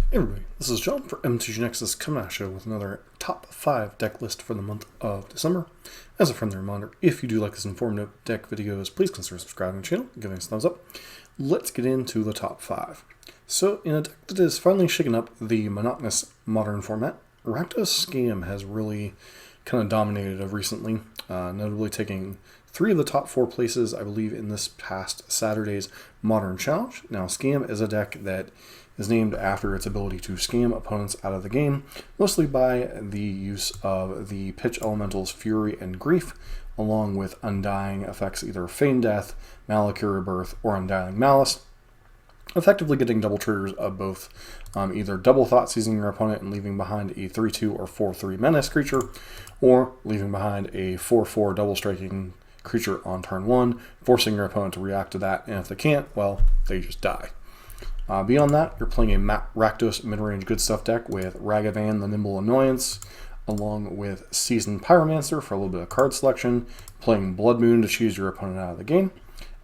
Hey everybody, this is John for MTG Nexus coming at you with another top 5 deck list for the month of December. As a friendly reminder, if you do like this informative deck videos, please consider subscribing to the channel and giving us a thumbs up. Let's get into the top 5. So, in a deck that is finally shaking up the monotonous modern format, Rakdos Scam has really kind of dominated of recently, notably taking 3 of the top 4 places, I believe, in this past Saturday's Modern Challenge. Now, Scam is a deck that is named after its ability to scam opponents out of the game, mostly by the use of the pitch elementals Fury and Grief, along with Undying effects, either Feign Death, Malakir Rebirth, or Undying Malice, effectively getting double triggers of both either double thought seizing your opponent and leaving behind a 3-2 or 4-3 menace creature, or leaving behind a 4-4 double striking creature on turn 1, forcing your opponent to react to that, and if they can't, well, they just die. Beyond that, you're playing a Rakdos mid-range good stuff deck with Ragavan, the Nimble Annoyance, along with Seasoned Pyromancer for a little bit of card selection, playing Blood Moon to choose your opponent out of the game,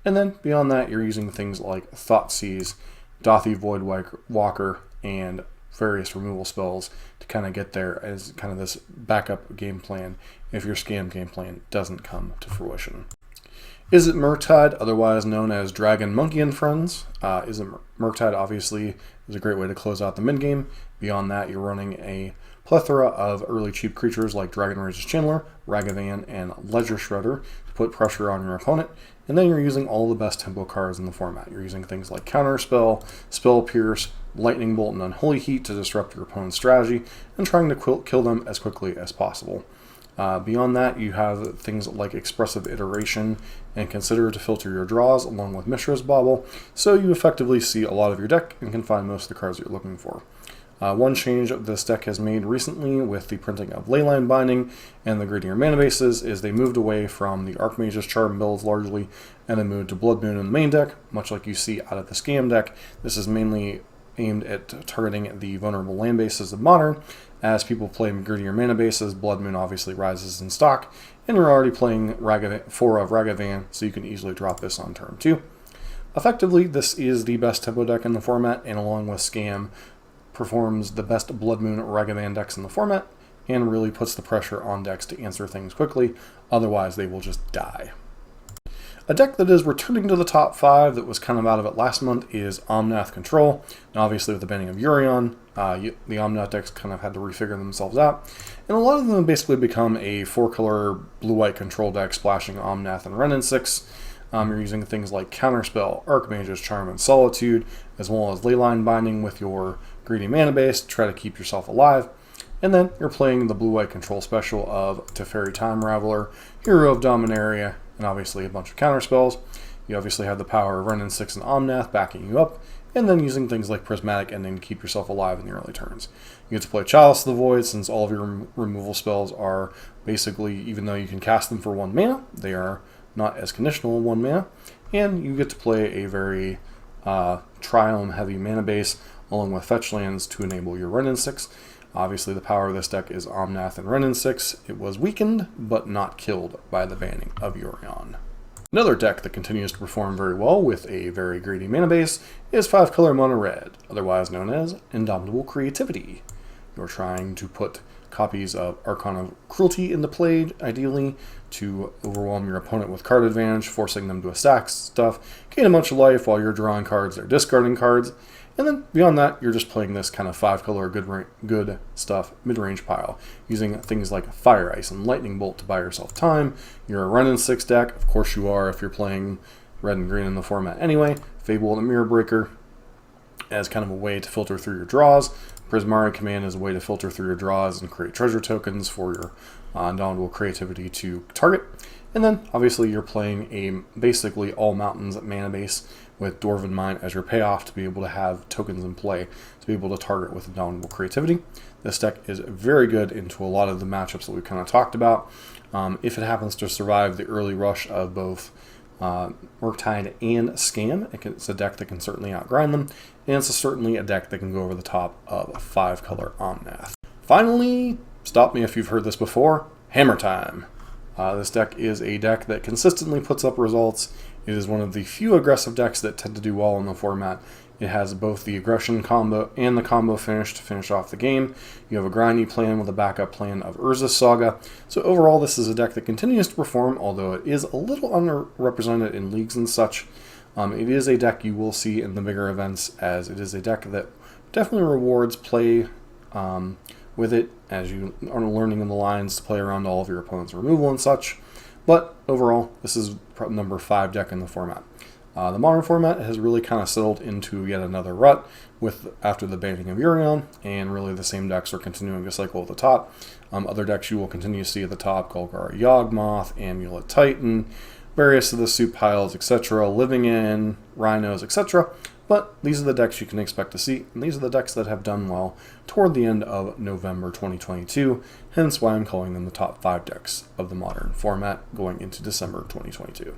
and then beyond that, you're using things like Thoughtseize, Dothy Voidwalker, and various removal spells to kind of get there as kind of this backup game plan if your scam game plan doesn't come to fruition. Izzet Murktide, otherwise known as Dragon Monkey and Friends. Izzet Murktide obviously is a great way to close out the mid-game. Beyond that, you're running a plethora of early cheap creatures like Dragon Rage's Chandler, Ragavan, and Ledger Shredder to put pressure on your opponent. And then you're using all the best tempo cards in the format. You're using things like Counterspell, Spell Pierce, Lightning Bolt, and Unholy Heat to disrupt your opponent's strategy, and trying to kill them as quickly as possible. Beyond that, you have things like Expressive Iteration and Consider to filter your draws, along with Mishra's Bauble, so you effectively see a lot of your deck and can find most of the cards you're looking for. One change this deck has made recently with the printing of Leyline Binding and the Greedier Mana Bases is they moved away from the Archmage's Charm builds largely, and they moved to Blood Moon in the main deck, much like you see out of the Scam deck. This is mainly aimed at targeting the vulnerable land bases of Modern. As people play Greedier Mana Bases, Blood Moon obviously rises in stock, and you're already playing 4 of Ragavan, so you can easily drop this on turn 2. Effectively, this is the best tempo deck in the format, and along with Scam, performs the best Blood Moon Ragavan decks in the format, and really puts the pressure on decks to answer things quickly, otherwise they will just die. A deck that is returning to the top 5 that was kind of out of it last month is Omnath Control. Now obviously with the banning of Yorion, the Omnath decks kind of had to refigure themselves out. And a lot of them have basically become a 4-color blue-white control deck splashing Omnath and Renin 6. You're using things like Counterspell, Archmage's Charm, and Solitude, as well as Leyline Binding with your Greedy Mana base to try to keep yourself alive. And then you're playing the blue-white control special of Teferi Time Raveler, Hero of Dominaria, and obviously a bunch of counterspells. You obviously have the power of Renin 6 and Omnath backing you up, and then using things like Prismatic Ending to keep yourself alive in the early turns. You get to play Chalice of the Void, since all of your removal spells are basically, even though you can cast them for 1 mana, they are not as conditional 1 mana, and you get to play a very Triome heavy mana base along with fetch lands to enable your Renin 6. Obviously, the power of this deck is Omnath and Renin 6. It was weakened, but not killed by the banning of Yorion. Another deck that continues to perform very well with a very greedy mana base is 5-color mono red, otherwise known as Indomitable Creativity. You're trying to put copies of Archon of Cruelty into play, ideally, to overwhelm your opponent with card advantage, forcing them to stack stuff, gain a bunch of life while you're drawing cards or discarding cards. And then beyond that, you're just playing this kind of 5-color good stuff mid-range pile, using things like Fire Ice and Lightning Bolt to buy yourself time. You're a Renin 6 deck, of course you are if you're playing red and green in the format anyway. Fable and Mirror Breaker as kind of a way to filter through your draws. Prismari Command is a way to filter through your draws and create treasure tokens for your Indomitable Creativity to target. And then, obviously, you're playing a basically all mountains mana base with Dwarven Mine as your payoff to be able to have tokens in play to be able to target with Indomitable Creativity. This deck is very good into a lot of the matchups that we've kind of talked about. If it happens to survive the early rush of both Murktide and Scam, it's a deck that can certainly outgrind them, and it's certainly a deck that can go over the top of a 5-color Omnath. Finally, stop me if you've heard this before, Hammer Time. This deck is a deck that consistently puts up results. It is one of the few aggressive decks that tend to do well in the format, It has both the aggression combo and the combo finish to finish off the game. You have a grindy plan with a backup plan of Urza's Saga. So overall, this is a deck that continues to perform, although it is a little underrepresented in leagues and such. It is a deck you will see in the bigger events, as it is a deck that definitely rewards play with it, as you are learning in the lines to play around all of your opponent's removal and such. But overall, this is number 5 deck in the format. The modern format has really kind of settled into yet another rut after the banning of Urion, and really the same decks are continuing to cycle at the top. Other decks you will continue to see at the top: Golgari Yawgmoth, Amulet Titan, various of the soup piles, etc., Living In, Rhinos, etc. But these are the decks you can expect to see, and these are the decks that have done well toward the end of November 2022, hence why I'm calling them the top 5 decks of the modern format going into December 2022.